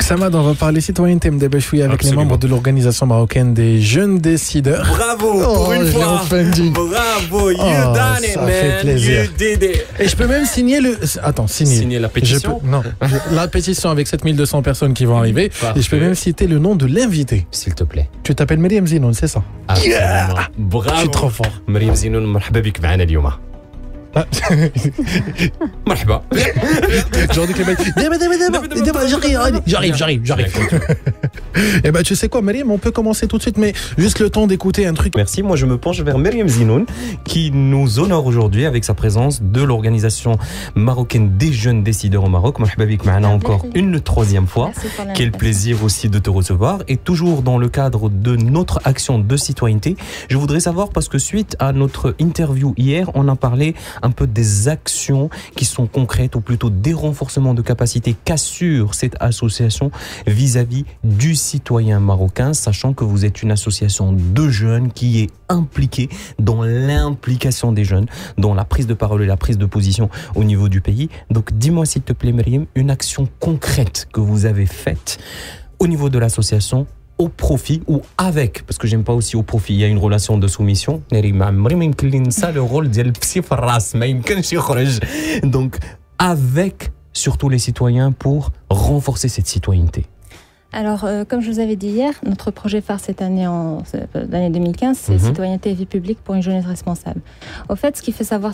Samad, on va parler citoyenneté Mdebéchoui avec les membres de l'organisation marocaine des jeunes décideurs. Bravo, pour une fois. Bravo, you done it, man. Fait plaisir. You did it. Et je peux même signer le... Attends, signer la pétition. Non, la pétition avec 7200 personnes qui vont arriver. Parfait. Et je peux même citer le nom de l'invité. S'il te plaît. Tu t'appelles Mariam Zinoun, c'est ça? Absolument. Bravo. Je suis trop fort. Mariam Zinoun, مرحبا بك معنا اليوم. مرحبا. Genre que les mecs, j'arrive. Eh ben, tu sais quoi, Mariam, on peut commencer tout de suite, mais juste le temps d'écouter un truc. Merci, moi je me penche vers Mariam Zinoun qui nous honore aujourd'hui avec sa présence de l'organisation marocaine des jeunes décideurs au Maroc. Marhaba bik معنا encore une troisième fois. Quel plaisir aussi de te recevoir. Et toujours dans le cadre de notre action de citoyenneté, je voudrais savoir, parce que suite à notre interview hier, on a parlé un peu des actions qui sont concrètes, ou plutôt des renforcements de capacité qu'assure cette association vis-à-vis du citoyen marocain, sachant que vous êtes une association de jeunes qui est impliquée dans l'implication des jeunes, dans la prise de parole et la prise de position au niveau du pays. Donc dis-moi s'il te plaît, Mariam, une action concrète que vous avez faite au niveau de l'association au profit ou avec, parce que j'aime pas aussi au profit, il y a une relation de soumission. Le rôle donc avec surtout les citoyens pour renforcer cette citoyenneté. Alors, comme je vous avais dit hier, notre projet phare cette année, l'année 2015, c'est Citoyenneté et vie publique pour une jeunesse responsable. Au fait, ce qui fait savoir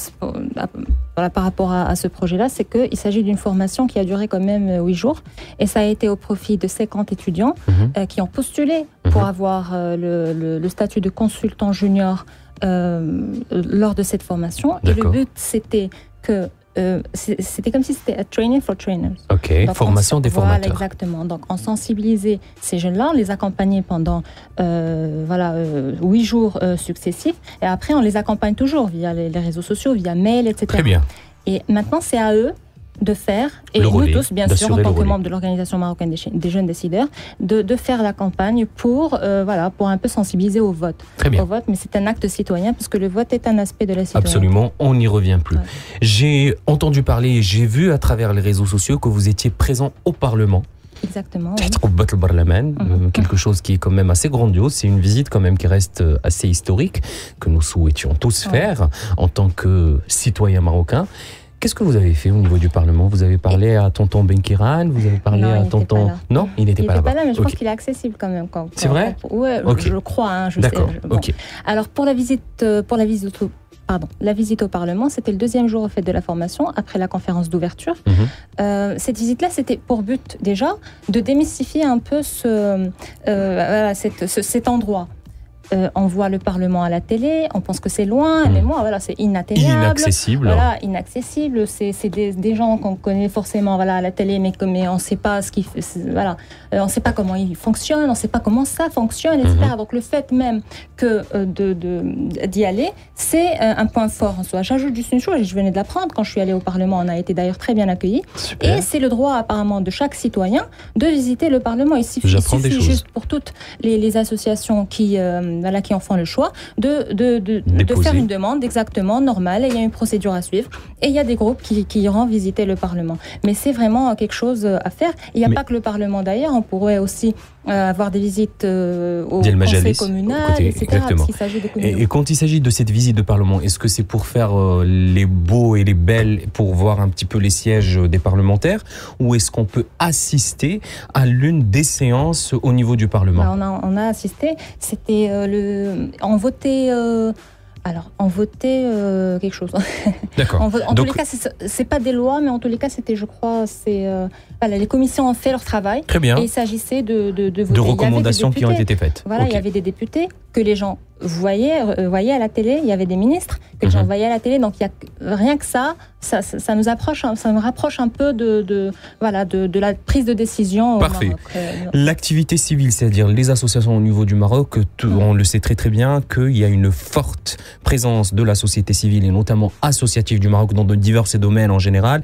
par rapport à ce projet-là, c'est qu'il s'agit d'une formation qui a duré quand même 8 jours, et ça a été au profit de 50 étudiants qui ont postulé pour avoir le statut de consultant junior lors de cette formation. Et le but, c'était que c'était comme si c'était un training for trainers. Ok, donc formation des formateurs. Voilà, exactement. Donc, on sensibilisait ces jeunes-là, on les accompagnait pendant 8 jours successifs, et après, on les accompagne toujours via les réseaux sociaux, via mail, etc. Très bien. Et maintenant, c'est à eux de faire, et le nous relais, tous, bien sûr, en tant que membres de l'organisation marocaine des jeunes décideurs, de faire la campagne pour un peu sensibiliser au vote. Très bien. Au vote, mais c'est un acte citoyen, parce que le vote est un aspect de la citoyenneté. Absolument, on n'y revient plus. Ouais. J'ai entendu parler, j'ai vu à travers les réseaux sociaux que vous étiez présent au Parlement. Exactement. Quelque chose qui est quand même assez grandiose. C'est une visite quand même qui reste assez historique, que nous souhaitions tous faire en tant que citoyens marocains. Qu'est-ce que vous avez fait au niveau du Parlement? Vous avez parlé à tonton Benkiran? Vous avez parlé à tonton... Non, il n'était pas là-bas. Mais je pense qu'il est accessible quand même. C'est vrai? Oui, je crois. D'accord, ok. Alors, pour la visite au Parlement, c'était le deuxième jour au fait de la formation, après la conférence d'ouverture. Cette visite-là, c'était pour but déjà de démystifier un peu cet endroit. On voit le Parlement à la télé, on pense que c'est loin, mais moi, c'est inatteignable. Inaccessible. Voilà, inaccessible. C'est des gens qu'on connaît forcément à la télé, mais on ne sait pas on ne sait pas comment ils fonctionnent, on ne sait pas comment ça fonctionne, etc. Donc le fait même d'y aller, c'est un point fort en soi. J'ajoute juste une chose, et je venais de l'apprendre quand je suis allée au Parlement, on a été d'ailleurs très bien accueillis. Super. Et c'est le droit apparemment de chaque citoyen de visiter le Parlement. Il suffit juste pour toutes les associations qui en font le choix, de faire une demande exactement normale, et il y a une procédure à suivre, et il y a des groupes qui iront visiter le Parlement. Mais c'est vraiment quelque chose à faire. Il n'y a pas que le Parlement d'ailleurs, on pourrait aussi avoir des visites au conseil communal, etc. Exactement. Et quand il s'agit de cette visite de Parlement, est-ce que c'est pour faire les beaux et les belles, pour voir un petit peu les sièges des parlementaires, ou est-ce qu'on peut assister à l'une des séances au niveau du Parlement? On a assisté, c'était on votait quelque chose. D'accord. En tous les cas, c'est pas des lois, mais en tous les cas, c'était, je crois, les commissions ont fait leur travail. Très bien. Et il s'agissait de voter. De recommandations qui ont été faites. Voilà, il y avait des députés que les gens voyaient à la télé. Il y avait des ministres que les gens voyaient à la télé. Donc, rien que ça nous rapproche un peu de la prise de décision. Parfait. Au Maroc. L'activité civile, c'est-à-dire les associations au niveau du Maroc, on le sait très très bien qu'il y a une forte présence de la société civile, et notamment associative du Maroc, dans de divers domaines en général.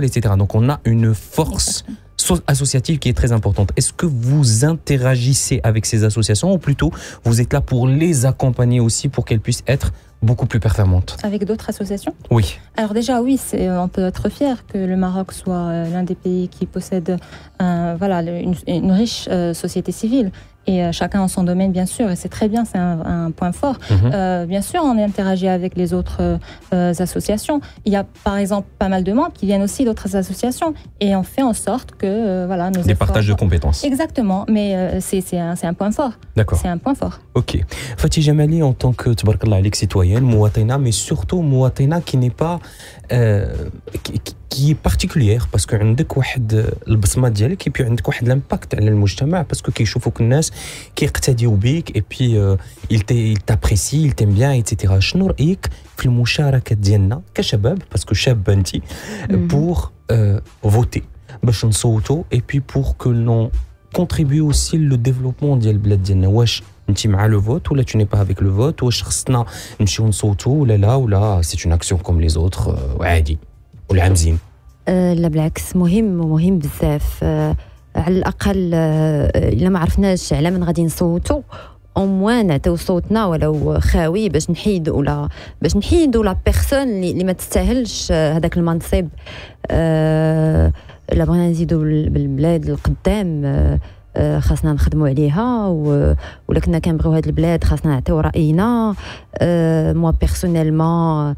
etc. Donc on a une force associative qui est très importante. Est-ce que vous interagissez avec ces associations ou plutôt vous êtes là pour les accompagner aussi pour qu'elles puissent être beaucoup plus performantes? Avec d'autres associations? Oui. Alors déjà, oui, on peut être fier que le Maroc soit l'un des pays qui possède une riche société civile. Et chacun en son domaine, bien sûr, et c'est très bien, c'est un point fort. Bien sûr, on interagit avec les autres associations. Il y a, par exemple, pas mal de membres qui viennent aussi d'autres associations, et on fait en sorte que, nos des partages de compétences. Exactement, mais c'est un point fort. D'accord. C'est un point fort. Ok. Fatih Jamali, en tant que, tabarakallah alik, citoyenne, Mouatena, mais surtout Mouatena qui n'est pas... qui est particulière parce que عندك واحد البصمه ديالك et puis عندك واحد l'impact على المجتمع parce que كيشوفوك الناس كيقتديو بيك et puis il t'apprécie, il t'aime bien, etc. شنو رأيك في المشاركه ديالنا كشباب parce que شاب انت pour voter باش نصوتوا et puis pour que l'on contribue aussi le développement ديال البلاد ديالنا واش انت مع لو فوت ولا tu n'es pas avec le vote واش خصنا نمشيو نصوتوا ولا c'est une action comme les autres وعادي ولا مزيان؟ لا بالعكس مهم بزاف. على الاقل الا ما عرفناش على من غادي نصوتوا او موان نعطيو صوتنا ولو خاوي باش نحيدوا لا بيرسون اللي ما تستاهلش هذاك المنصب. لا بغينا نزيدوا بالبلاد القدام خاصنا نخدموا عليها ولا كنا كنبغيو هاد البلاد خاصنا نعطيو راينا. موا بيرسونيلمون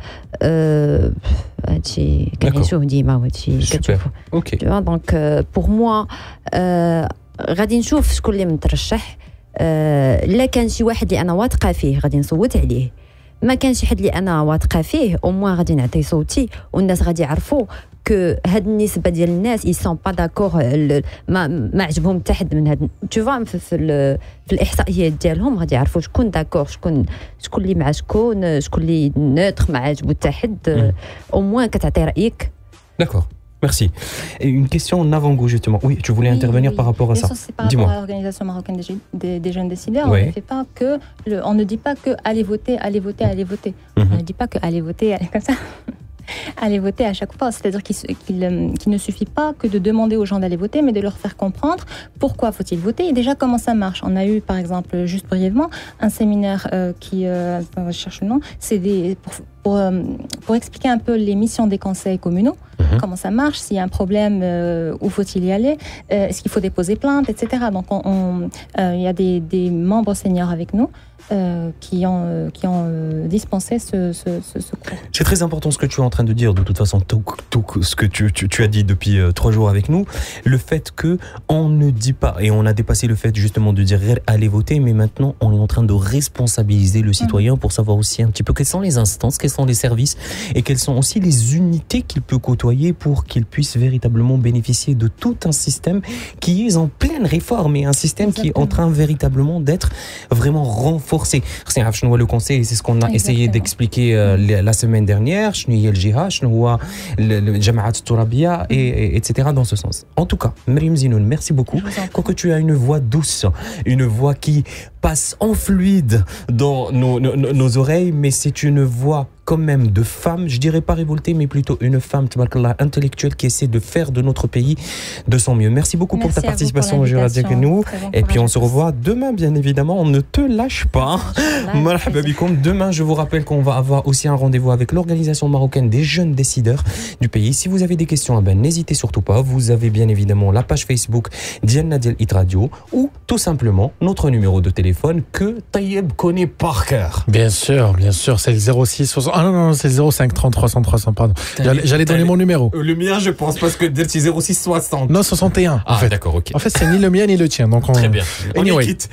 هادشي كنعيشوه ديما وهادشي كتشوفوا. اوكي دونك بور موا غادي نشوف شكون اللي مترشح. لا كان شي واحد اللي انا واثقه فيه غادي نصوت عليه. ما كان شي حد اللي انا واثقه فيه او موان غادي نعطي صوتي والناس غادي يعرفوا كو هاد النسبه ديال الناس ils sont pas d'accord ما عجبهم حتى حد من هاد tu vois في الاحصائيات ديالهم غادي يعرفوا شكون داكور شكون اللي مع شكون اللي نوتر ما عجبو حتى حد او موان كتعطي رايك. D'accord. Merci. Et une question en avant-goût justement. Oui, tu voulais intervenir par rapport à ça. C'est par rapport à l'organisation marocaine des jeunes décideurs. Oui. On ne dit pas que allez voter. On ne dit pas que allez voter, allez comme ça. Aller voter à chaque fois. C'est-à-dire qu'il ne suffit pas que de demander aux gens d'aller voter, mais de leur faire comprendre pourquoi faut-il voter et déjà comment ça marche. On a eu, par exemple, juste brièvement, un séminaire je cherche le nom, c'est pour expliquer un peu les missions des conseils communaux, comment ça marche, s'il y a un problème, où faut-il y aller, est-ce qu'il faut déposer plainte, etc. Donc, il y a des membres seniors avec nous qui ont dispensé ce cours. C'est très important ce que tu es en train de dire, de toute façon, tout ce que tu as dit depuis 3 jours avec nous, le fait que on ne dit pas, et on a dépassé le fait justement de dire allez voter, mais maintenant on est en train de responsabiliser le citoyen pour savoir aussi un petit peu quelles sont les instances, quels sont les services et quelles sont aussi les unités qu'il peut côtoyer pour qu'il puisse véritablement bénéficier de tout un système qui est en pleine réforme et un système qui est en train véritablement d'être vraiment renforcé. Le conseil, c'est ce qu'on a essayé d'expliquer la semaine dernière, etc. dans ce sens. En tout cas, Mariam Zinoun, merci beaucoup. Quoique tu as une voix douce, une voix qui passe en fluide dans nos oreilles, mais c'est une voix quand même de femme, je dirais pas révoltée, mais plutôt une femme intellectuelle qui essaie de faire de notre pays de son mieux. Merci beaucoup pour ta participation aujourd'hui avec nous. Et puis on se revoit demain, bien évidemment. On ne te lâche pas. Demain, je vous rappelle qu'on va avoir aussi un rendez-vous avec l'organisation marocaine des jeunes décideurs du pays. Si vous avez des questions, n'hésitez surtout pas. Vous avez bien évidemment la page Facebook Diana Del Hit Radio ou tout simplement notre numéro de téléphone que Tayeb connaît par cœur. Bien sûr, c'est le 06 60. Ah non, c'est le 05 30 300 300, pardon. J'allais donner mon numéro. Le mien, je pense, parce que c'est 06 60. Non, 61. Ah, d'accord, ok. En fait, c'est ni le mien ni le tien. Donc Très bien. On anyway. quitte.